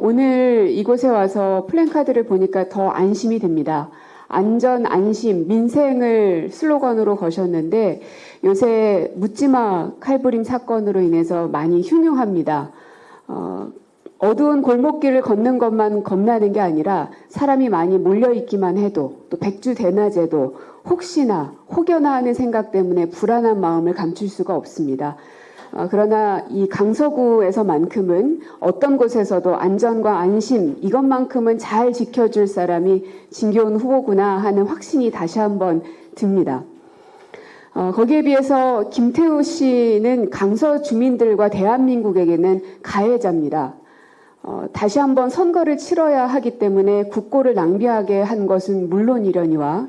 오늘 이곳에 와서 플랜카드를 보니까 더 안심이 됩니다. 안전, 안심, 민생을 슬로건으로 거셨는데 요새 묻지마 칼부림 사건으로 인해서 많이 흉흉합니다. 어두운 골목길을 걷는 것만 겁나는 게 아니라 사람이 많이 몰려있기만 해도 또 백주대낮에도 혹시나 혹여나 하는 생각 때문에 불안한 마음을 감출 수가 없습니다. 그러나 이 강서구에서만큼은 어떤 곳에서도 안전과 안심 이것만큼은 잘 지켜줄 사람이 진교훈 후보구나 하는 확신이 다시 한번 듭니다. 거기에 비해서 김태우 씨는 강서 주민들과 대한민국에게는 가해자입니다. 다시 한번 선거를 치러야 하기 때문에 국고를 낭비하게 한 것은 물론이려니와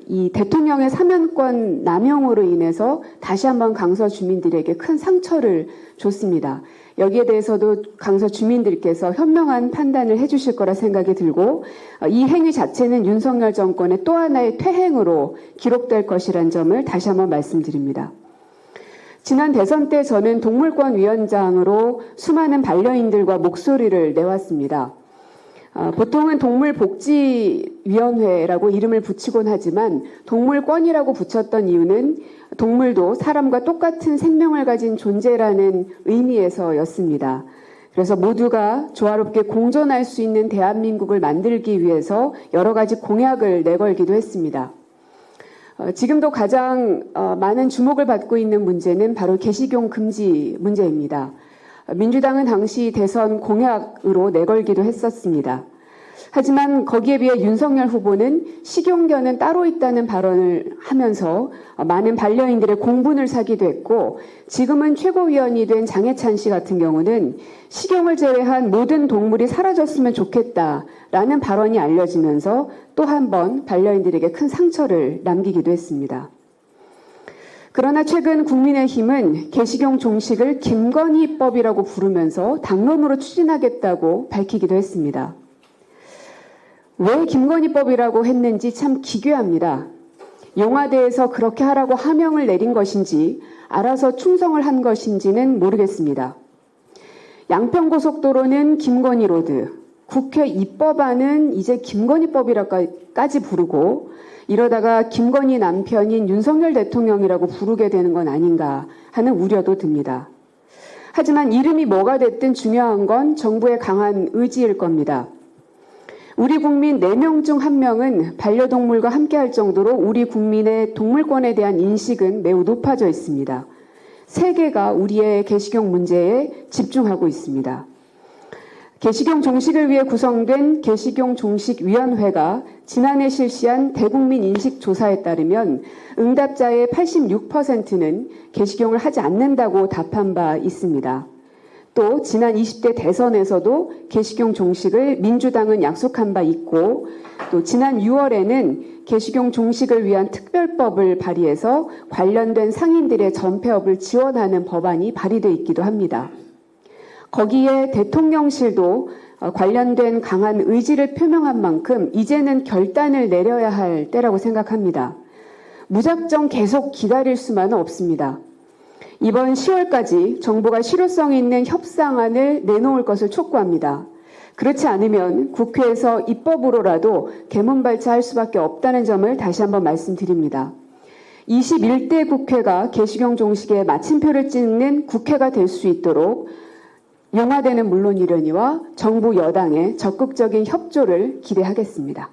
이 대통령의 사면권 남용으로 인해서 다시 한번 강서 주민들에게 큰 상처를 줬습니다. 여기에 대해서도 강서 주민들께서 현명한 판단을 해주실 거라 생각이 들고 이 행위 자체는 윤석열 정권의 또 하나의 퇴행으로 기록될 것이라는 점을 다시 한번 말씀드립니다. 지난 대선 때 저는 동물권 위원장으로 수많은 반려인들과 목소리를 내왔습니다. 보통은 동물복지위원회라고 이름을 붙이곤 하지만 동물권이라고 붙였던 이유는 동물도 사람과 똑같은 생명을 가진 존재라는 의미에서였습니다. 그래서 모두가 조화롭게 공존할 수 있는 대한민국을 만들기 위해서 여러 가지 공약을 내걸기도 했습니다. 지금도 가장 많은 주목을 받고 있는 문제는 바로 개식용 금지 문제입니다. 민주당은 당시 대선 공약으로 내걸기도 했었습니다. 하지만 거기에 비해 윤석열 후보는 식용견은 따로 있다는 발언을 하면서 많은 반려인들의 공분을 사기도 했고 지금은 최고위원이 된 장해찬 씨 같은 경우는 식용을 제외한 모든 동물이 사라졌으면 좋겠다라는 발언이 알려지면서 또 한 번 반려인들에게 큰 상처를 남기기도 했습니다. 그러나 최근 국민의힘은 개식용 종식을 김건희법이라고 부르면서 당론으로 추진하겠다고 밝히기도 했습니다. 왜 김건희법이라고 했는지 참 기괴합니다. 용화대에서 그렇게 하라고 하명을 내린 것인지 알아서 충성을 한 것인지는 모르겠습니다. 양평고속도로는 김건희로드, 국회 입법안은 이제 김건희법이라까지 부르고 이러다가 김건희 남편인 윤석열 대통령이라고 부르게 되는 건 아닌가 하는 우려도 듭니다. 하지만 이름이 뭐가 됐든 중요한 건 정부의 강한 의지일 겁니다. 우리 국민 4명 중 1명은 반려동물과 함께할 정도로 우리 국민의 동물권에 대한 인식은 매우 높아져 있습니다. 세계가 우리의 개식용 문제에 집중하고 있습니다. 개식용 종식을 위해 구성된 개식용 종식위원회가 지난해 실시한 대국민 인식조사에 따르면 응답자의 86%는 개식용을 하지 않는다고 답한 바 있습니다. 또 지난 20대 대선에서도 개식용 종식을 민주당은 약속한 바 있고 또 지난 6월에는 개식용 종식을 위한 특별법을 발의해서 관련된 상인들의 전폐업을 지원하는 법안이 발의돼 있기도 합니다. 거기에 대통령실도 관련된 강한 의지를 표명한 만큼 이제는 결단을 내려야 할 때라고 생각합니다. 무작정 계속 기다릴 수만은 없습니다. 이번 10월까지 정부가 실효성 있는 협상안을 내놓을 것을 촉구합니다. 그렇지 않으면 국회에서 입법으로라도 개문발차할 수밖에 없다는 점을 다시 한번 말씀드립니다. 21대 국회가 개식용 종식에 마침표를 찍는 국회가 될 수 있도록 용화대는 물론이려니와 정부 여당의 적극적인 협조를 기대하겠습니다.